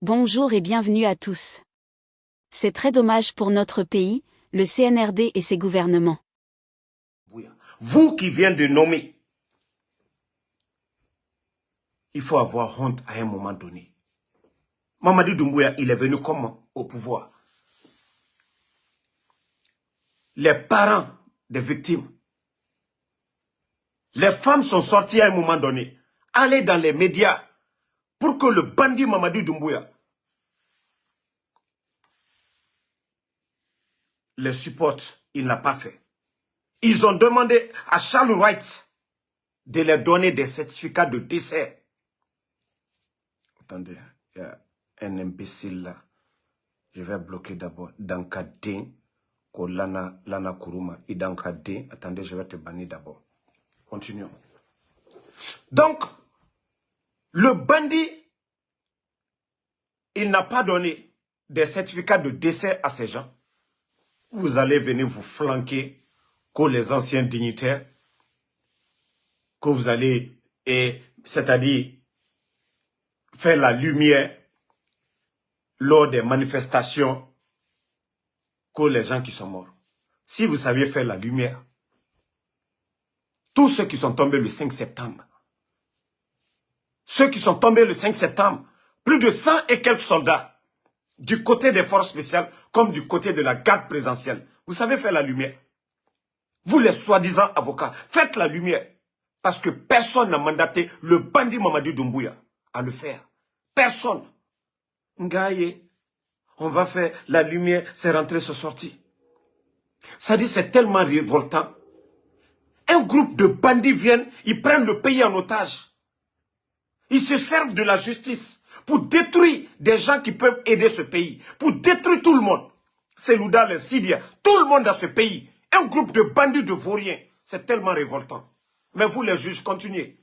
Bonjour et bienvenue à tous. C'est très dommage pour notre pays, le CNRD et ses gouvernements. Vous qui venez de nommer, il faut avoir honte à un moment donné. Mamadi Doumbouya, il est venu comment au pouvoir? Les parents des victimes, les femmes sont sorties à un moment donné, aller dans les médias pour que le bandit Mamadi Doumbouya les supporte. Il n'a pas fait. Ils ont demandé à Charles Wright de leur donner des certificats de décès. Attendez, il y a un imbécile là. Je vais bloquer d'abord Dankadin, Lana Kuruma, et Dankadin. Attendez, je vais te bannir d'abord. Continuons. Donc, le bandit, il n'a pas donné des certificats de décès à ces gens. Vous allez venir vous flanquer que les anciens dignitaires, que vous allez, c'est-à-dire faire la lumière lors des manifestations, que les gens qui sont morts. Si vous saviez faire la lumière, tous ceux qui sont tombés le 5 septembre, ceux qui sont tombés le 5 septembre, plus de 100 et quelques soldats, du côté des forces spéciales, comme du côté de la garde présidentielle. Vous savez faire la lumière. Vous les soi-disant avocats, faites la lumière. Parce que personne n'a mandaté le bandit Mamadi Doumbouya à le faire. Personne. Ngaye, on va faire la lumière, c'est rentré, c'est sorti. Ça dit, c'est tellement révoltant. Un groupe de bandits viennent, ils prennent le pays en otage. Ils se servent de la justice pour détruire des gens qui peuvent aider ce pays, pour détruire tout le monde. C'est Louda, les Sidia, tout le monde dans ce pays. Un groupe de bandits de vauriens. C'est tellement révoltant. Mais vous, les juges, continuez.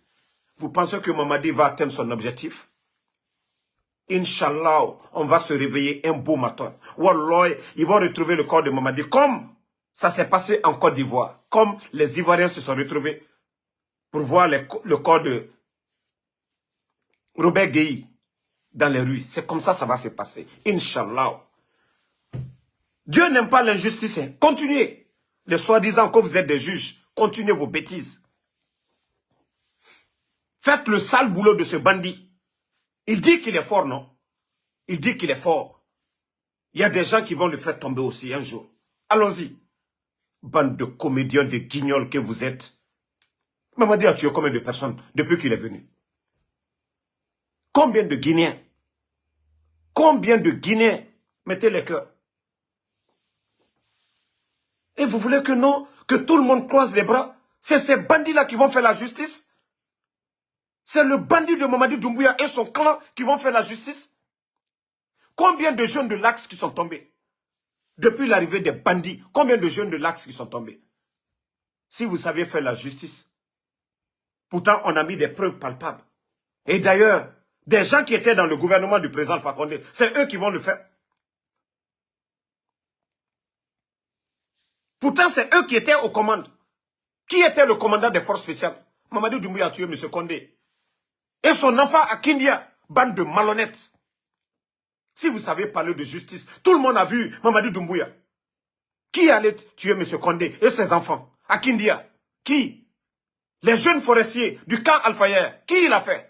Vous pensez que Mamadi va atteindre son objectif? Inch'Allah, on va se réveiller un beau matin. Wallah, ils vont retrouver le corps de Mamadi comme ça s'est passé en Côte d'Ivoire. Comme les Ivoiriens se sont retrouvés pour voir le corps de Robert Gueye dans les rues. C'est comme ça va se passer. Inch'Allah. Dieu n'aime pas l'injustice. Continuez. Les soi-disant que vous êtes des juges. Continuez vos bêtises. Faites le sale boulot de ce bandit. Il dit qu'il est fort, non? Il dit qu'il est fort. Il y a des gens qui vont le faire tomber aussi un jour. Allons-y. Bande de comédiens, de guignols que vous êtes. Mamadi a tué combien de personnes depuis qu'il est venu? Combien de Guinéens? Combien de Guinéens? Mettez les cœurs. Et vous voulez que non, que tout le monde croise les bras? C'est ces bandits-là qui vont faire la justice? C'est le bandit de Mamadi Doumbouya et son clan qui vont faire la justice? Combien de jeunes de l'Axe qui sont tombés? Depuis l'arrivée des bandits, combien de jeunes de l'Axe qui sont tombés? Si vous saviez faire la justice. Pourtant, on a mis des preuves palpables. Et d'ailleurs, des gens qui étaient dans le gouvernement du président Alpha Condé, c'est eux qui vont le faire. Pourtant, c'est eux qui étaient aux commandes. Qui était le commandant des forces spéciales? Mamadi Doumbouya a tué M. Condé. Et son enfant à Kindia, bande de malhonnêtes. Si vous savez parler de justice, tout le monde a vu Mamadi Doumbouya. Qui allait tuer M. Condé et ses enfants à Kindia? Qui? Les jeunes forestiers du camp Alphayer. Qui l'a fait?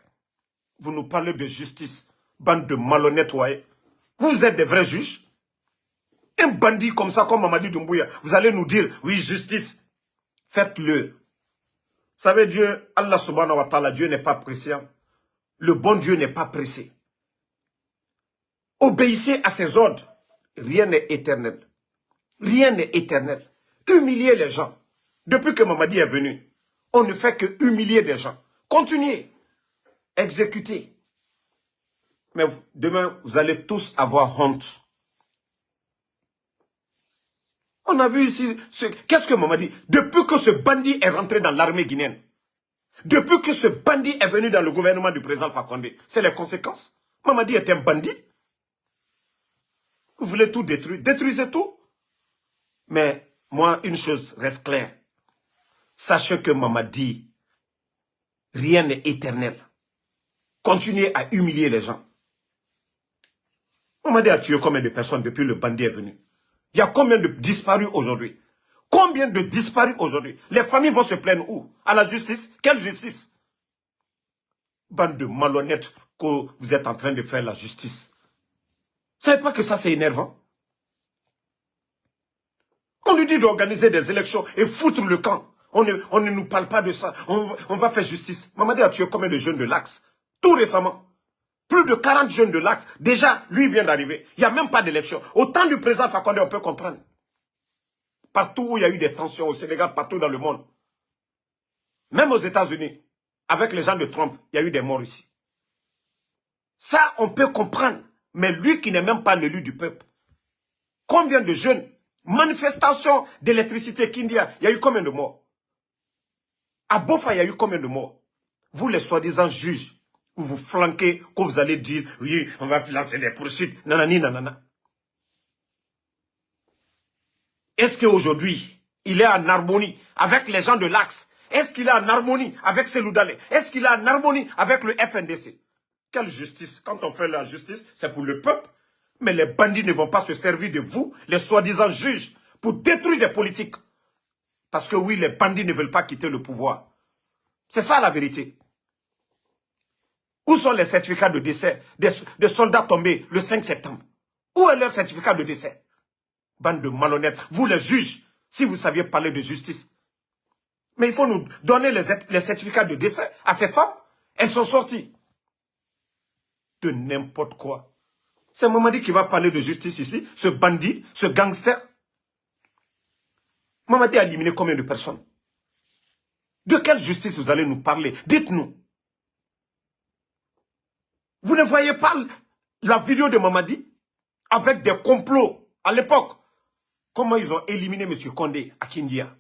Vous nous parlez de justice, bande de malhonnêtes, ouais. Vous êtes des vrais juges? Un bandit comme ça, comme Mamadi Doumbouya, vous allez nous dire, oui, justice. Faites-le. Vous savez, Dieu, Allah subhanahu wa ta'ala, Dieu n'est pas pressé. Le bon Dieu n'est pas pressé. Obéissez à ses ordres. Rien n'est éternel. Rien n'est éternel. Humiliez les gens. Depuis que Mamadi est venu, on ne fait que humilier des gens. Continuez. Exécutez. Mais demain, vous allez tous avoir honte. On a vu ici, qu'est-ce que Mamadi? Depuis que ce bandit est rentré dans l'armée guinéenne, depuis que ce bandit est venu dans le gouvernement du président Alpha Condé, c'est les conséquences. Mamadi est un bandit. Vous voulez tout détruire? Détruisez tout. Mais moi, une chose reste claire. Sachez que Mamadi, rien n'est éternel. Continuez à humilier les gens. Mamadi a tué combien de personnes depuis le bandit est venu? Il y a combien de disparus aujourd'hui? Combien de disparus aujourd'hui? Les familles vont se plaindre où? À la justice? Quelle justice? Bande de malhonnêtes que vous êtes en train de faire la justice. Vous ne savez pas que ça c'est énervant? On lui dit d'organiser des élections et foutre le camp. On ne nous parle pas de ça. On va faire justice. Mamadi a tué combien de jeunes de l'Axe? Tout récemment. Plus de 40 jeunes de l'Axe. Déjà, lui vient d'arriver. Il n'y a même pas d'élection. Au temps du président Fakonde, on peut comprendre. Partout où il y a eu des tensions, au Sénégal, partout dans le monde. Même aux États-Unis, avec les gens de Trump, il y a eu des morts ici. Ça, on peut comprendre. Mais lui qui n'est même pas l'élu du peuple. Combien de jeunes? Manifestation d'électricité Kindia, il y a eu combien de morts? À Bofa, il y a eu combien de morts? Vous, les soi-disant juges, vous flanquez, que vous allez dire, oui, on va lancer des poursuites, nanani, nanana. Est-ce qu'aujourd'hui, il est en harmonie avec les gens de l'Axe? Est-ce qu'il est en harmonie avec Seloudalé? Est-ce qu'il est en harmonie avec le FNDC? Quelle justice? Quand on fait la justice, c'est pour le peuple. Mais les bandits ne vont pas se servir de vous, les soi-disant juges, pour détruire des politiques. Parce que oui, les bandits ne veulent pas quitter le pouvoir. C'est ça la vérité. Où sont les certificats de décès des soldats tombés le 5 septembre? Où est leur certificat de décès? Bande de malhonnêtes. Vous les juges, si vous saviez parler de justice. Mais il faut nous donner les certificats de décès à ces femmes. Elles sont sorties. De n'importe quoi. C'est Mamadi qui va parler de justice ici, ce bandit, ce gangster. Mamadi a éliminé combien de personnes? De quelle justice vous allez nous parler? Dites-nous. Vous ne voyez pas la vidéo de Mamadi avec des complots à l'époque? Comment ils ont éliminé M. Condé à Kindia?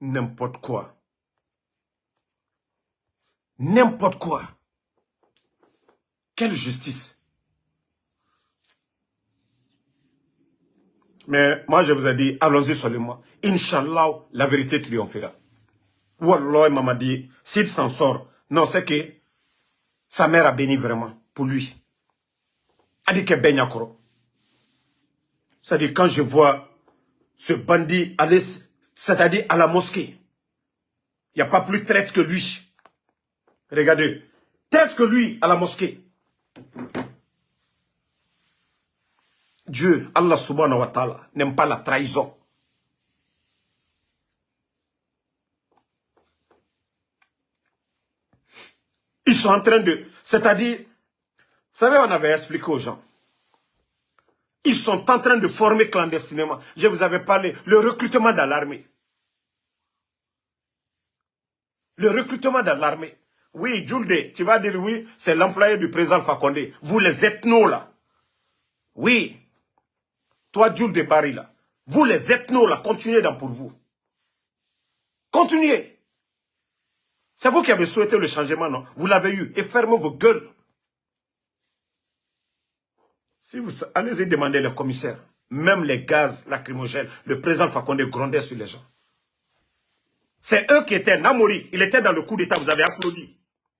N'importe quoi. N'importe quoi. Quelle justice? Mais moi, je vous ai dit, allons-y seulement. Inch'Allah, la vérité triomphera. Wallah, Mamadi, s'il s'en sort, non, c'est que sa mère a béni vraiment pour lui. A dit que Benyakoro. C'est-à-dire, quand je vois ce bandit aller, c'est-à-dire à la mosquée, il n'y a pas plus traite que lui. Regardez, traite que lui à la mosquée. Dieu, Allah subhanahu wa ta'ala, n'aime pas la trahison. Ils sont en train de... C'est-à-dire, vous savez, on avait expliqué aux gens. Ils sont en train de former clandestinement. Je vous avais parlé, le recrutement dans l'armée. Le recrutement dans l'armée. Oui, Julde, tu vas dire oui, c'est l'employé du président Fakonde. Vous les ethnos là. Oui. Toi, Julde Barry là. Vous les ethnos là, continuez dans pour vous. Continuez. C'est vous qui avez souhaité le changement, non? Vous l'avez eu. Et fermez vos gueules. Si vous allez-y demander les commissaires, même les gaz lacrymogènes, le président Fakonde grondait sur les gens. C'est eux qui étaient Namori. Il était dans le coup d'État, vous avez applaudi.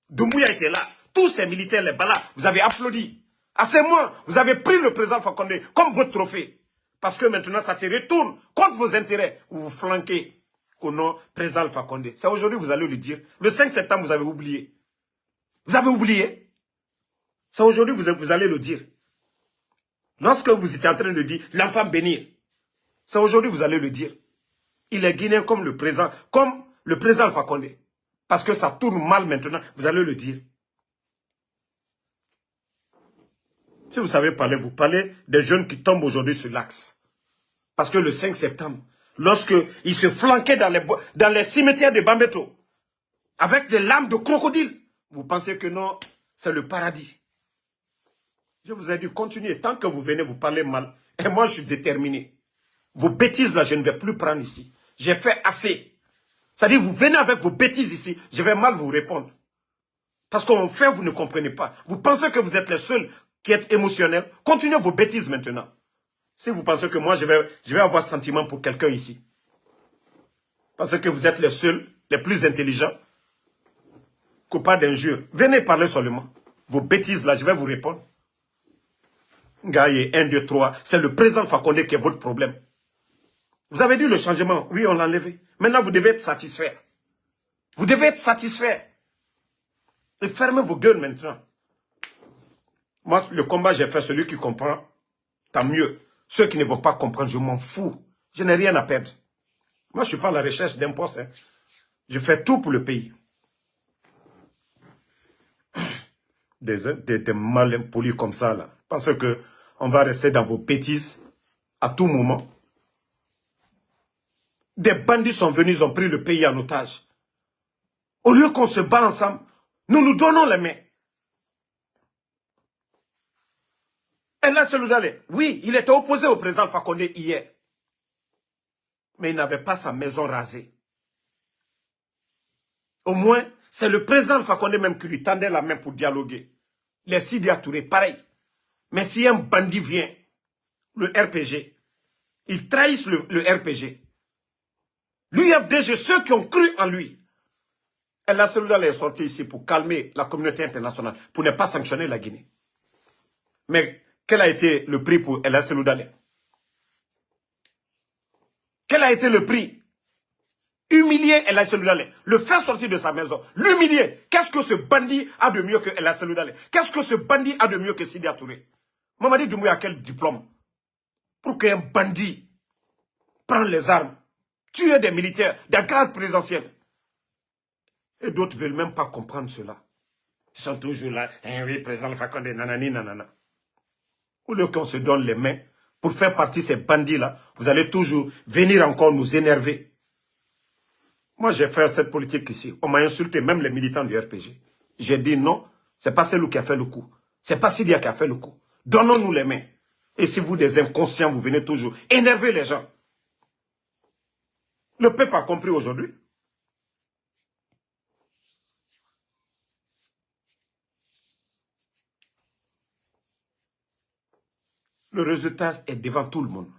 Doumbouya était là. Tous ces militaires, les balas, vous avez applaudi. À ces mois, vous avez pris le président Fakonde comme votre trophée. Parce que maintenant, ça se retourne contre vos intérêts. Vous vous flanquez au nom président Fakonde. C'est aujourd'hui que vous allez le dire. Le 5 septembre, vous avez oublié. Vous avez oublié. C'est aujourd'hui que vous allez le dire. Lorsque vous étiez en train de dire l'enfant bénir. C'est aujourd'hui que vous allez le dire. Il est guinéen comme le président Fakonde. Parce que ça tourne mal maintenant, vous allez le dire. Si vous savez parler, vous parlez des jeunes qui tombent aujourd'hui sur l'axe. Parce que le 5 septembre, lorsque ils se flanquaient dans les cimetières de Bambeto, avec des lames de crocodile, vous pensez que non, c'est le paradis. Je vous ai dit, continuez. Tant que vous venez vous parler mal, et moi je suis déterminé. Vos bêtises là, je ne vais plus prendre ici. J'ai fait assez. C'est-à-dire, vous venez avec vos bêtises ici, je vais mal vous répondre. Parce qu'on fait, vous ne comprenez pas. Vous pensez que vous êtes les seuls qui êtes émotionnels. Continuez vos bêtises maintenant. Si vous pensez que moi, je vais avoir sentiment pour quelqu'un ici. Parce que vous êtes les seuls, les plus intelligents, coupables d'injures. Venez parler seulement. vos bêtises là, je vais vous répondre. Ngaye, 1, 2, 3, c'est le président Fakonde qui est votre problème. Vous avez dit le changement, oui, on l'a enlevé. Maintenant, vous devez être satisfait. Vous devez être satisfait. Et fermez vos gueules maintenant. Moi, le combat, j'ai fait celui qui comprend, tant mieux. Ceux qui ne vont pas comprendre, je m'en fous. Je n'ai rien à perdre. Moi, je ne suis pas à la recherche d'un poste. Hein. Je fais tout pour le pays. Des mal impolis comme ça, là. Pensez qu'on va rester dans vos bêtises à tout moment. Des bandits sont venus, ils ont pris le pays en otage. Au lieu qu'on se bat ensemble, nous nous donnons les mains. Et là, Seloudalé, oui, il était opposé au président Fakonde hier. Mais il n'avait pas sa maison rasée. Au moins, c'est le président Fakonde même qui lui tendait la main pour dialoguer. Les Sidi Touré, pareil. Mais si un bandit vient, le RPG, ils trahissent le RPG. L'UFDG, ceux qui ont cru en lui. Et la Seloudalé est sorti ici pour calmer la communauté internationale, pour ne pas sanctionner la Guinée. Mais quel a été le prix pour El Seloudalé? Quel a été le prix? Humilier El Seloudalé, le faire sortir de sa maison, l'humilier. Qu'est-ce que ce bandit a de mieux que El Seloudalé? Qu'est-ce que ce bandit a de mieux que Sidi Touré? Mamadi Doumbouya a quel diplôme? Pour qu'un bandit prenne les armes, tue des militaires, des gardes présidentiels. Et d'autres ne veulent même pas comprendre cela. Ils sont toujours là, oui, président Fakonde, nanani, nanana. Au lieu qu'on se donne les mains pour faire partie de ces bandits-là, vous allez toujours venir encore nous énerver. Moi, j'ai fait cette politique ici. On m'a insulté, même les militants du RPG. J'ai dit non, c'est pas celui qui a fait le coup. C'est pas Sidia qui a fait le coup. Donnons-nous les mains. Et si vous, des inconscients, vous venez toujours énerver les gens. Le peuple a compris aujourd'hui. Le résultat est devant tout le monde.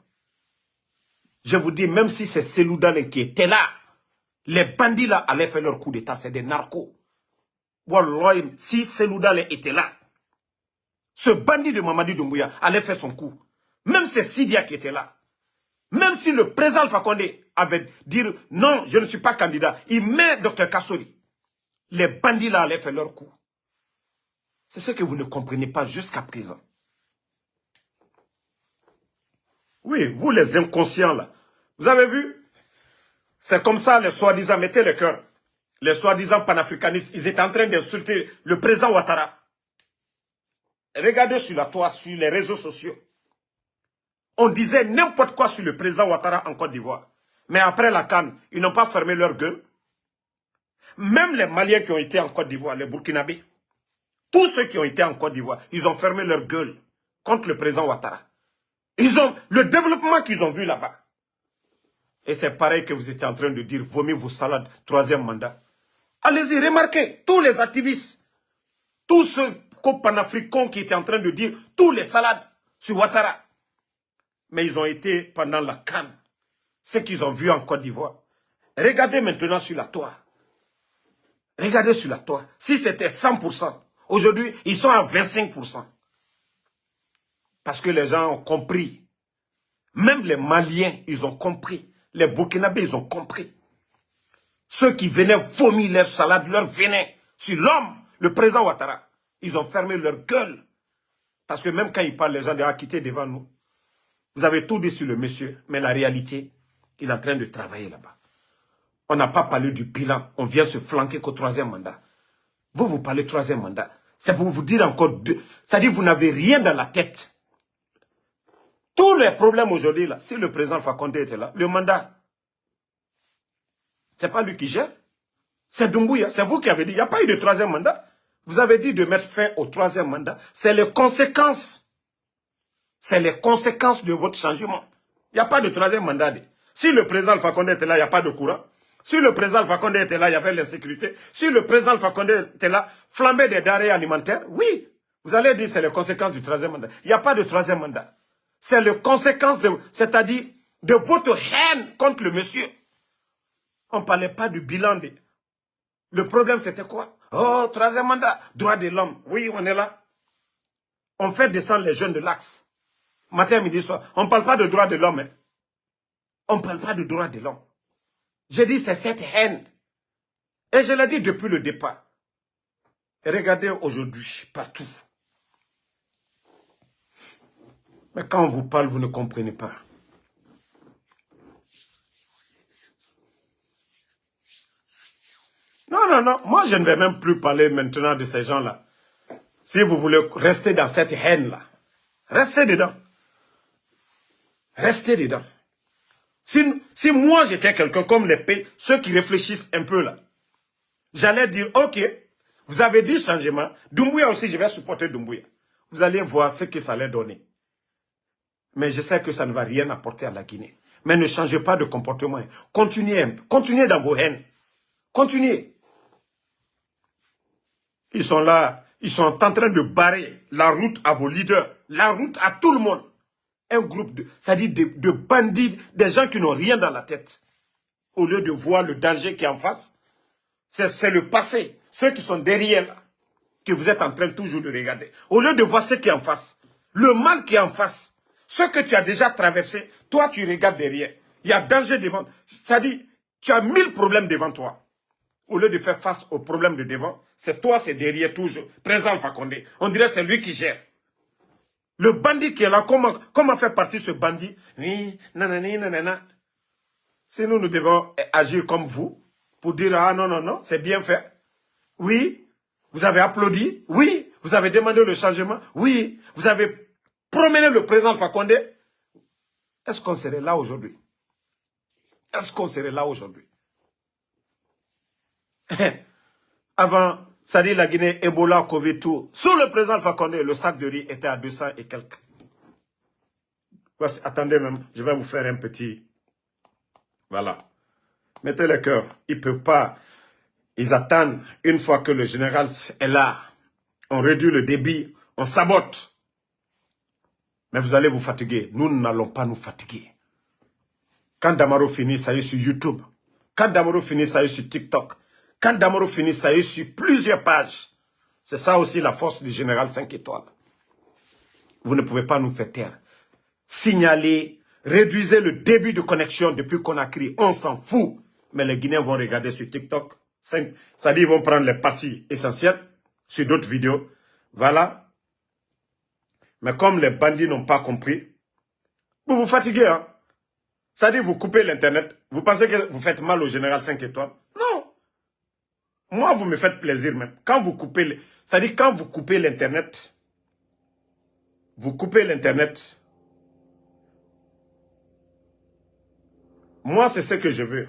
Je vous dis, même si c'est Seloudalé qui était là, les bandits là allaient faire leur coup d'état, c'est des narcos. Wallah, si Seloudalé était là, ce bandit de Mamadi Doumbouya allait faire son coup. Même c'est Sidia qui était là. Même si le président Fakonde avait dit non, je ne suis pas candidat, il met Dr Kassori. Les bandits là allaient faire leur coup. C'est ce que vous ne comprenez pas jusqu'à présent. Oui, vous les inconscients là. Vous avez vu? C'est comme ça les soi-disant, mettez le cœur. Les soi-disant panafricanistes, ils étaient en train d'insulter le président Ouattara. Regardez sur la toile, sur les réseaux sociaux. On disait n'importe quoi sur le président Ouattara en Côte d'Ivoire. Mais après la CAN, ils n'ont pas fermé leur gueule. Même les Maliens qui ont été en Côte d'Ivoire, les Burkinabés, tous ceux qui ont été en Côte d'Ivoire, ils ont fermé leur gueule contre le président Ouattara. Ils ont le développement qu'ils ont vu là-bas. Et c'est pareil que vous étiez en train de dire, vomir vos salades, troisième mandat. Allez-y, remarquez, tous les activistes, tous ceux panafricains qui étaient en train de dire, tous les salades sur Ouattara. Mais ils ont été pendant la CAN. Ce qu'ils ont vu en Côte d'Ivoire. Regardez maintenant sur la toile. Regardez sur la toile. Si c'était 100%, aujourd'hui, ils sont à 25%. Parce que les gens ont compris. Même les Maliens, ils ont compris. Les Burkinabés, ils ont compris. Ceux qui venaient vomir leur salade, leur venin sur l'homme, le président Ouattara, ils ont fermé leur gueule. Parce que même quand ils parlent, les gens doivent quitter devant nous. Vous avez tout dit sur le monsieur, mais la réalité, il est en train de travailler là-bas. On n'a pas parlé du bilan, on vient se flanquer qu'au troisième mandat. Vous parlez troisième mandat. C'est pour vous dire encore deux. C'est-à-dire que vous n'avez rien dans la tête. Tous les problèmes aujourd'hui, là, si le président Fakonde était là, le mandat, c'est pas lui qui gère. C'est Doumbouya, c'est vous qui avez dit, il n'y a pas eu de troisième mandat. Vous avez dit de mettre fin au troisième mandat. C'est les conséquences. C'est les conséquences de votre changement. Il n'y a pas de troisième mandat. Si le président Fakonde était là, il n'y a pas de courant. Si le président Fakonde était là, il y avait l'insécurité. Si le président Fakonde était là, flamber des denrées alimentaires, oui. Vous allez dire c'est les conséquences du troisième mandat. Il n'y a pas de troisième mandat. C'est les conséquences, c'est-à-dire de votre haine contre le monsieur. On ne parlait pas du bilan. Le problème, c'était quoi? Oh, troisième mandat, droit de l'homme. Oui, on est là. On fait descendre les jeunes de l'axe. Matin, midi, soir. On ne parle pas de droit de l'homme. Hein. On ne parle pas de droit de l'homme. J'ai dit, c'est cette haine. Et je l'ai dit depuis le départ. Et regardez aujourd'hui, partout. Mais quand on vous parle, vous ne comprenez pas. Non, non, non. Moi, je ne vais même plus parler maintenant de ces gens-là. Si vous voulez rester dans cette haine-là, restez dedans. Restez dedans. Si moi, j'étais quelqu'un comme les pays, ceux qui réfléchissent un peu là, j'allais dire, ok, vous avez dit changement. Doumbouya aussi, je vais supporter Doumbouya. Vous allez voir ce que ça allait donner. Mais je sais que ça ne va rien apporter à la Guinée. Mais ne changez pas de comportement. Continuez dans vos haines. Continuez. Ils sont là, ils sont en train de barrer la route à vos leaders, la route à tout le monde. Un groupe c'est-à-dire de bandits, des gens qui n'ont rien dans la tête. Au lieu de voir le danger qui est en face, c'est le passé, ceux qui sont derrière là, que vous êtes en train toujours de regarder. Au lieu de voir ce qui est en face, le mal qui est en face, ce que tu as déjà traversé, toi tu regardes derrière. Il y a danger devant. C'est-à-dire, tu as 1000 problèmes devant toi. Au lieu de faire face aux problèmes de devant, c'est toi, c'est derrière toujours. Président Alpha Condé. On dirait que c'est lui qui gère. Le bandit qui est là, comment faire partie ce bandit? Oui, nanani, nanana. Si nous devons agir comme vous, pour dire, ah non, non, non, c'est bien fait. Oui, vous avez applaudi. Oui, vous avez demandé le changement. Oui, vous avez promené le président Alpha Condé. Est-ce qu'on serait là aujourd'hui? Est-ce qu'on serait là aujourd'hui? Avant, ça dit la Guinée, Ebola, Covid, tout. Sous le président Alpha Condé, le sac de riz était à 200 et quelques. Voici, attendez même, je vais vous faire un petit... Voilà. Mettez le cœur. Ils ne peuvent pas. Ils attendent une fois que le général est là. On réduit le débit, on sabote. Mais vous allez vous fatiguer. Nous n'allons pas nous fatiguer. Quand Damaro finit, ça y est sur YouTube. Quand Damaro finit, ça y est sur TikTok. Quand Damaro finit, ça y est sur plusieurs pages. C'est ça aussi la force du général 5 étoiles. Vous ne pouvez pas nous faire taire. Signalez, réduisez le débit de connexion depuis qu'on a crié. On s'en fout. Mais les Guinéens vont regarder sur TikTok. Ça dit, ils vont prendre les parties essentielles sur d'autres vidéos. Voilà. Mais comme les bandits n'ont pas compris, vous vous fatiguez. Hein? Ça dit, vous coupez l'Internet. Vous pensez que vous faites mal au général 5 étoiles? Non. Moi, vous me faites plaisir même. Quand vous coupez, ça dit, quand vous coupez l'Internet, moi, c'est ce que je veux.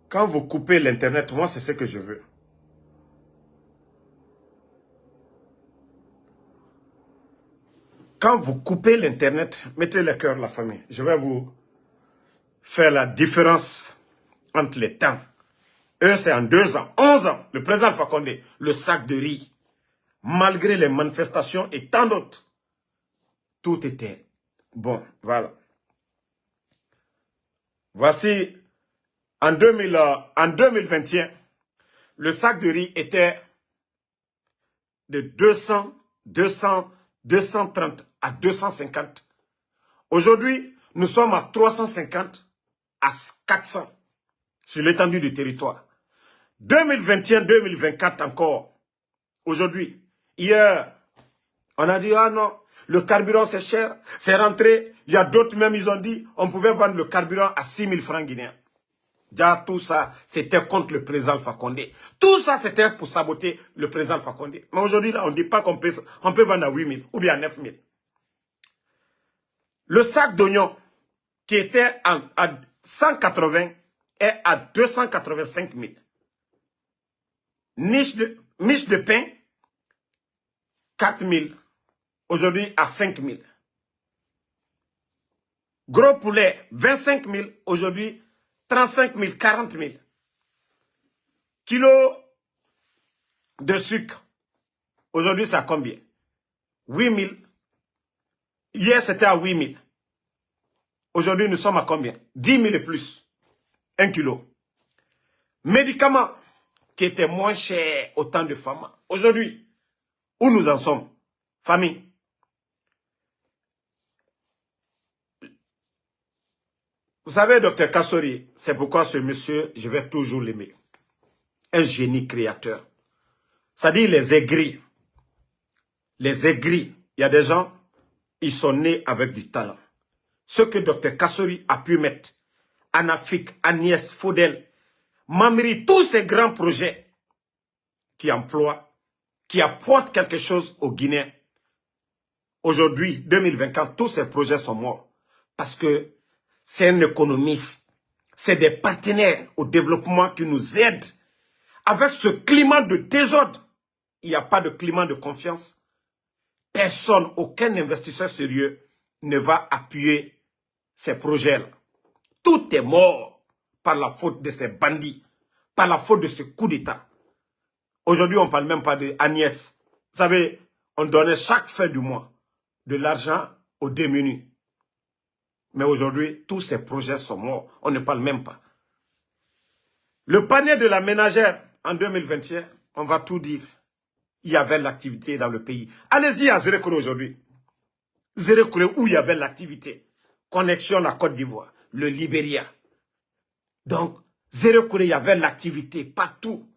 Quand vous coupez l'Internet, moi, c'est ce que je veux. Quand vous coupez l'Internet, mettez le cœur, la famille. Je vais vous faire la différence entre les temps. Eux, c'est en 2 ans, 11 ans, le président Alpha Condé, le sac de riz, malgré les manifestations et tant d'autres, tout était bon. Voilà. Voici, en 2021, le sac de riz était de 200, 230 à 250. Aujourd'hui, nous sommes à 350 à 400 sur l'étendue du territoire. 2021, 2024 encore. Aujourd'hui, hier, on a dit, ah non, le carburant c'est cher, c'est rentré. Il y a d'autres même, ils ont dit, on pouvait vendre le carburant à 6 000 francs guinéens. Déjà, tout ça, c'était contre le président Alpha Condé. Tout ça, c'était pour saboter le président Alpha Condé. Mais aujourd'hui, là, on ne dit pas qu'on peut vendre à 8 000 ou bien à 9 000. Le sac d'oignons, qui était à 180, est à 285 000. Miche de pain, 4 000. Aujourd'hui, à 5 000. Gros poulet, 25 000. Aujourd'hui, 35 000, 40 000. Kilo de sucre. Aujourd'hui, c'est à combien? 8 000. Hier, c'était à 8 000. Aujourd'hui, nous sommes à combien? 10 000 et plus. 1 kilo. médicaments qui étaient moins chers au temps de Fama. Aujourd'hui, où nous en sommes, famille? Vous savez, Dr Kassori, c'est pourquoi ce monsieur, je vais toujours l'aimer. Un génie créateur. Ça dit les aigris. Les aigris. Il y a des gens, ils sont nés avec du talent. Ce que Dr Kassori a pu mettre, Anafik, Agnès, Faudel, Mamri, tous ces grands projets qui emploient, qui apportent quelque chose aux Guinéens. Aujourd'hui, 2024, tous ces projets sont morts. Parce que c'est un économiste, c'est des partenaires au développement qui nous aident. Avec ce climat de désordre, il n'y a pas de climat de confiance. Personne, aucun investisseur sérieux ne va appuyer ces projets-là. Tout est mort par la faute de ces bandits, par la faute de ce coup d'État. Aujourd'hui, on ne parle même pas d'Agnès. Vous savez, on donnait chaque fin du mois de l'argent aux démunis. Mais aujourd'hui, tous ces projets sont morts. On ne parle même pas. Le panier de la ménagère en 2021, on va tout dire. Il y avait l'activité dans le pays. Allez-y à Zérekore aujourd'hui. Zérekore où il y avait l'activité. Connexion à Côte d'Ivoire, le Libéria. Donc, Zérekore, il y avait l'activité partout.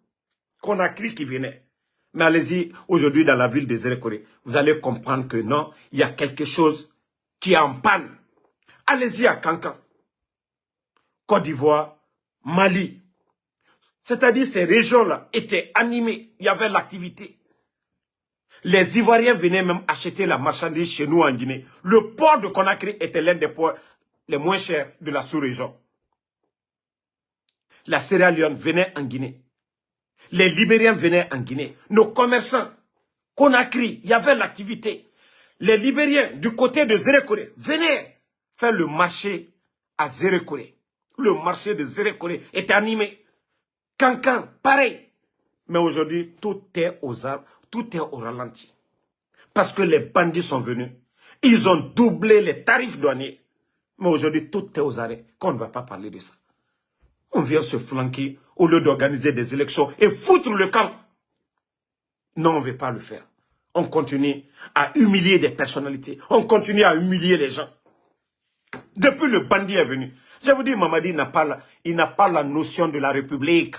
Conakry qui venait. Mais allez-y aujourd'hui dans la ville de Zérekore. Vous allez comprendre que non, il y a quelque chose qui est en panne. Allez-y à Kankan, Côte d'Ivoire, Mali. C'est-à-dire ces régions-là étaient animées. Il y avait l'activité. Les Ivoiriens venaient même acheter la marchandise chez nous en Guinée. Le port de Conakry était l'un des ports les moins chers de la sous-région. La Sierra Leone venait en Guinée. Les Libériens venaient en Guinée. Nos commerçants, Conakry, il y avait l'activité. Les Libériens du côté de Zérekore venaient faire le marché à Zérekore. Le marché de Zérekore est animé. Kankan, pareil. Mais aujourd'hui, tout est aux arbres, tout est au ralenti. Parce que les bandits sont venus. Ils ont doublé les tarifs douaniers. Mais aujourd'hui, tout est aux arrêts. Qu'on ne va pas parler de ça. On vient se flanquer au lieu d'organiser des élections et foutre le camp. Non, on ne veut pas le faire. On continue à humilier des personnalités. On continue à humilier les gens. Depuis le bandit est venu. Je vous dis, Mamadi n'a pas la notion de la République.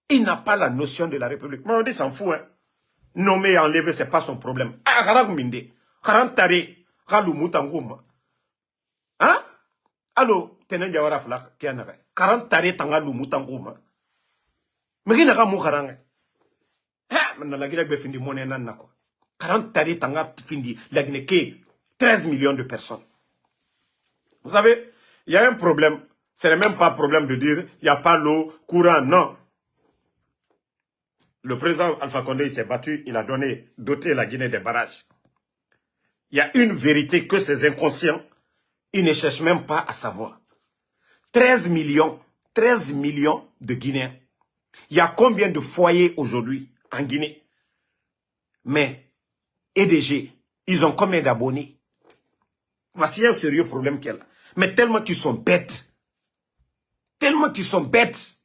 Il n'a pas la notion de la République. Mamadi s'en fout. Hein. Nommer et enlever, ce n'est pas son problème. Ah, hein? Allô, tenen jawara flak kianaka. 40 tare tanga lumutanguma. Mais n'a pas mouharang. Ah, mais la Guinée findi monnaie nan quoi. 40 tare tanga findi la Guinée qui 13 millions de personnes. Vous savez, il y a un problème. Ce n'est même pas un problème de dire il n'y a pas l'eau, courant, non. Le président Alpha Condé s'est battu, il a doté la Guinée des barrages. Il y a une vérité que ces inconscients, ils ne cherchent même pas à savoir. 13 millions de Guinéens. Il y a combien de foyers aujourd'hui en Guinée? Mais, EDG, ils ont combien d'abonnés? Voici un sérieux problème qu'il y a là. Mais tellement qu'ils sont bêtes. Tellement qu'ils sont bêtes.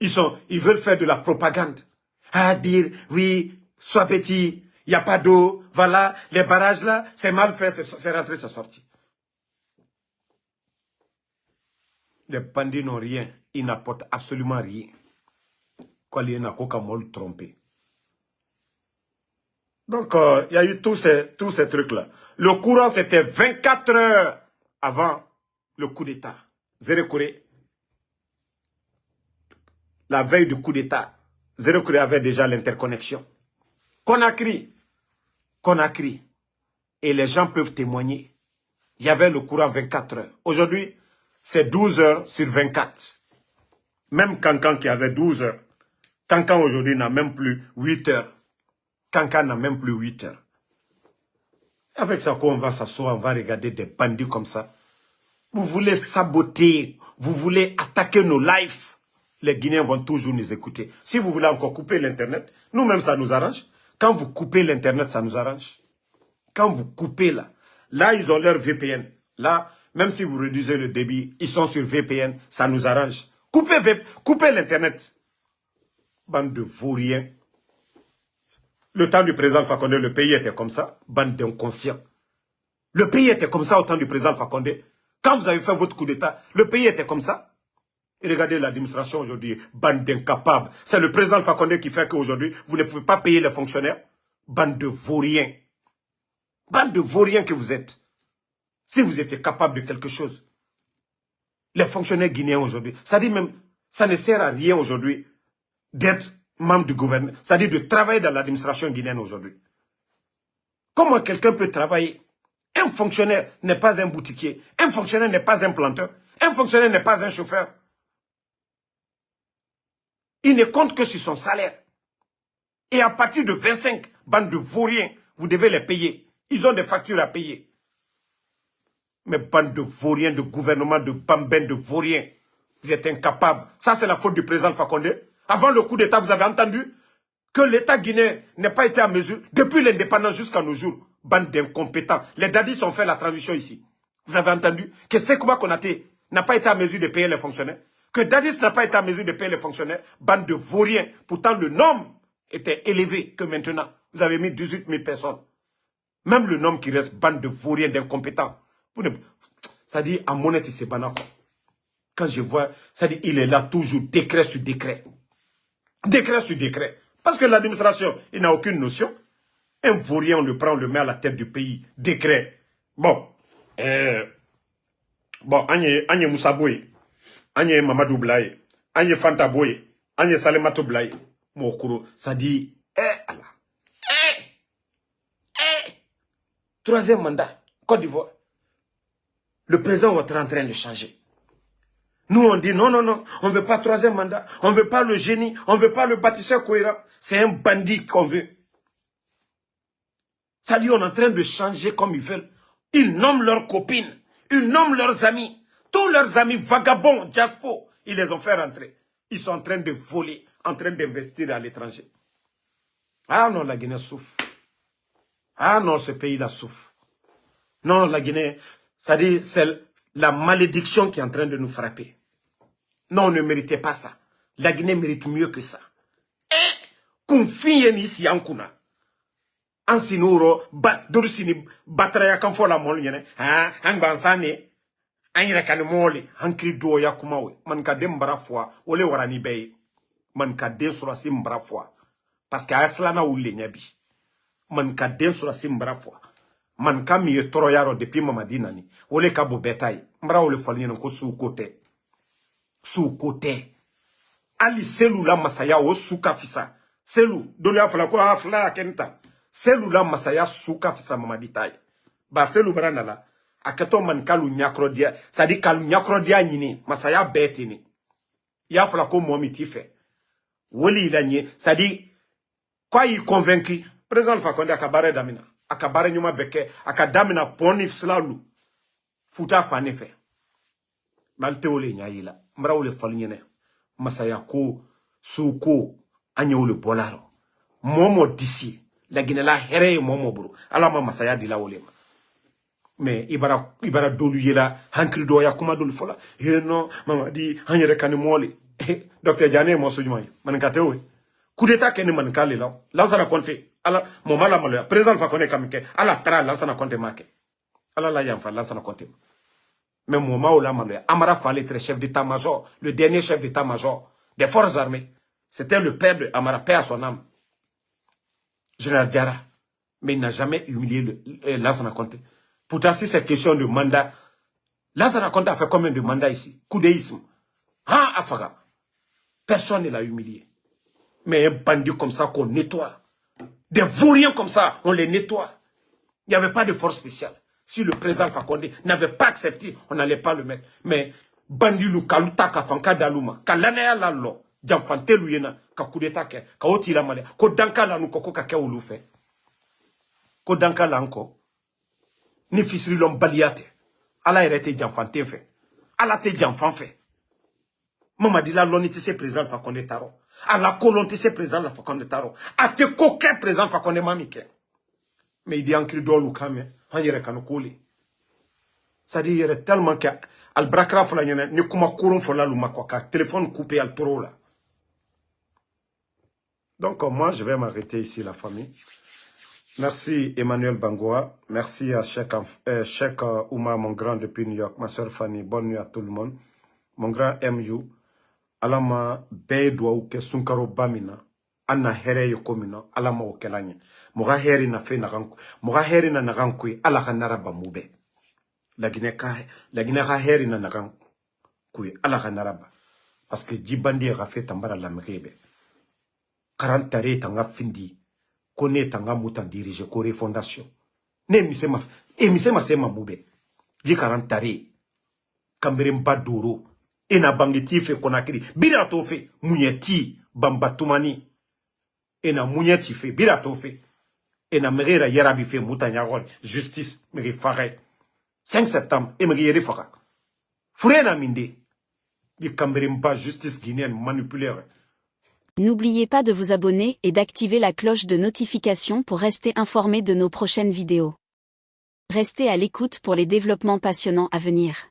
Ils veulent faire de la propagande. À dire, oui, sois petit, il n'y a pas d'eau, voilà, les barrages là, c'est mal fait, c'est rentré, c'est sorti. Les bandits n'ont rien, ils n'apportent absolument rien. Quoi, il y a un trompé. Donc, il y a eu tous ces trucs-là. Le courant, c'était 24 heures avant le coup d'État. Zérekore, la veille du coup d'État, Zérekore avait déjà l'interconnexion. Conakry. Et les gens peuvent témoigner. Il y avait le courant 24 heures. Aujourd'hui, c'est 12 heures sur 24. Même Kankan qui avait 12 heures. Kankan aujourd'hui n'a même plus 8 heures. Kankan n'a même plus 8 heures. Avec ça, on va s'asseoir, on va regarder des bandits comme ça. Vous voulez saboter, vous voulez attaquer nos lives. Les Guinéens vont toujours nous écouter. Si vous voulez encore couper l'Internet, nous-mêmes, ça nous arrange. Quand vous coupez l'Internet, ça nous arrange. Quand vous coupez là, ils ont leur VPN. Là, Même si vous réduisez le débit, ils sont sur VPN, ça nous arrange. Coupez l'Internet. Bande de vauriens. Le temps du président Fakonde, le pays était comme ça. Bande d'inconscients. Le pays était comme ça au temps du président Fakonde. Quand vous avez fait votre coup d'État, le pays était comme ça. Et regardez l'administration aujourd'hui, bande d'incapables. C'est le président Fakonde qui fait qu'aujourd'hui, vous ne pouvez pas payer les fonctionnaires. Bande de vauriens. Bande de vauriens que vous êtes. Si vous étiez capable de quelque chose. Les fonctionnaires guinéens aujourd'hui, ça dit même, ça ne sert à rien aujourd'hui d'être membre du gouvernement, c'est-à-dire de travailler dans l'administration guinéenne aujourd'hui. Comment quelqu'un peut travailler? Un fonctionnaire n'est pas un boutiquier, un fonctionnaire n'est pas un planteur, un fonctionnaire n'est pas un chauffeur. Il ne compte que sur son salaire. Et à partir de 25 bandes de vauriens, vous devez les payer. Ils ont des factures à payer. Mais bande de vauriens, de gouvernement, de bambins, de vauriens, vous êtes incapables. Ça, c'est la faute du président Fakonde. Avant le coup d'État, vous avez entendu que l'État guinéen n'a pas été en mesure, depuis l'indépendance jusqu'à nos jours, bande d'incompétents. Les dadis ont fait la transition ici. Vous avez entendu que Sekouba Konaté n'a pas été en mesure de payer les fonctionnaires, que Dadis n'a pas été en mesure de payer les fonctionnaires, bande de vauriens. Pourtant, le nombre était élevé que maintenant, vous avez mis 18 000 personnes. Même le nombre qui reste, bande de vauriens, d'incompétents. Ça dit, à mon c'est banako. Quand je vois, ça dit, il est là toujours, décret sur décret. Décret sur décret. Parce que l'administration, il n'a aucune notion. Un vaurien, on le prend, on le met à la tête du pays. Décret. Bon. Agne Moussa Boye, Agne Mamadou Blaye, Agne Fanta Boye, Agne Salemato Blaye. Mokuro, ça dit, Allah. Troisième mandat, Côte d'Ivoire. Le président va être en train de changer. Nous, on dit non, on ne veut pas troisième mandat, on ne veut pas le génie, on ne veut pas le bâtisseur cohérent. C'est un bandit qu'on veut. Ça dit, on est en train de changer comme ils veulent. Ils nomment leurs copines, ils nomment leurs amis. Tous leurs amis vagabonds, Jaspo, ils les ont fait rentrer. Ils sont en train de voler, en train d'investir à l'étranger. Ah non, la Guinée souffre. Ah non, ce pays-là souffre. Non, la Guinée, ça dit, c'est la malédiction qui est en train de nous frapper. Non, on ne méritait pas ça. La Guinée mérite mieux que ça. Confie ici en kuna. Ansinuro, dorsini, batraya kanfo la mol yene. Ah, angbansane. Anyira kan moli, hankri do ya kumawe. Man ka dem bara fois, ole warani beye. Man ka den surasi mbara fois. Parce que aslana ule nyabi. Man ka den surasi mbara fois. Man ka mi toro yaro depuis mamadina ni. Ole ka bo betay. Mbara ole falyen ko sous côté. Sous côté. Ali selu la masaya o suka fisa. Selu dole afala ko afla kenta. Selu la masaya suka fisa mamaditaye. Ba selu barana la. Aketo man kalu nyakrodia. Ça dit kalu nyakrodia nyini. Masaya beti ni. Ya fala ko momi tife. Woli ilanye. Ça dit. Quoi il convaincu. Président Fakonde akabare damina. Akabare nyuma beke. Akadamina poni fslalu. Futa fanefe. Malte ole nyayila. Mbra ole falnyene. Masaya ko. Suko. Anye ole bolaro. Momo disi. La Guinée here momo bro. Alama masaya dila ole ma. Mais ibara dolu yela hankri do ya kuma dolu fola non mama di hanyere kan moli docteur Diané mo sujuma man katewe coup d'état ken man kale la sana konté ala mo mala malo président Fakonde kamike ala tra la sana konté make ala la yam fa la sana konté même mo maola malo Amara Fallé très chef d'état-major, le dernier chef d'état-major des forces armées, c'était le père de Amara, père à son âme, général Diarra, mais il n'a jamais humilié Lansana Conté. Pourtant, si c'est question de mandat, Lansana Conté a fait combien de mandats ici? Coudéisme. Ah, Afaga. Personne ne l'a humilié. Mais un bandit comme ça qu'on nettoie. Des vauriens comme ça, on les nettoie. Il n'y avait pas de force spéciale. Si le président Fakonde n'avait pas accepté, on n'allait pas le mettre. Mais bandit lu kaluta ka fanka daluma, ka lanaya la lo, jamfante luyena, ka kudeta ke, ka oti la male, ko danka la nuko ka ke ulu fe. Ko danka la nko. Ni fisri lom baliate. Ala erete jamfante fe. Ala te jamfan fe. Mama di la loni te se président Fakonde taro. Ala kolon te se président la Fakonde taro. A te koke président Fakonde mamike. Mais il dit en cri d'olu kame, hanyere kanokoli. C'est-à-dire, il y a tellement que Al-Brakra fola nyene, ni kuma kurun fola luma quoi, car téléphone coupé al toro là. Donc, moi, je vais m'arrêter ici, la famille. Merci Emmanuel Bangoa. Merci à Cheikh Ouma, mon grand depuis New York. Ma soeur Fanny, bonne nuit à tout le monde. Mon grand MU. Alama Beidwa Uke Sunkaro Bamina. Anna Here Yokomina. Alama Okelanye. Moga Heri na fe naganku. Moga Heri na nagankui. Alaka Naraba Mube. La Guinée ka Heri na nagankui. Alaka Naraba. Parce que Djibandi a fait Tambara la Mrebe. 40 tare tanga findi. Kone tanga muta dirige Kore Fondation. Ne misema sema mube. Ji 40 tare. Kamberemba doro. Ena bangeti fe konakiri. Bira tofe. Munyeti. Bambatumani. Ena munyeti fe. Bira tofe. Ena merera yarabi fe muta nyagol. Justice. Meri fare. 5 septembre. E meri yeri faka. Furena minde. Ji kamberemba justice guinéenne manipulaire. N'oubliez pas de vous abonner et d'activer la cloche de notification pour rester informé de nos prochaines vidéos. Restez à l'écoute pour les développements passionnants à venir.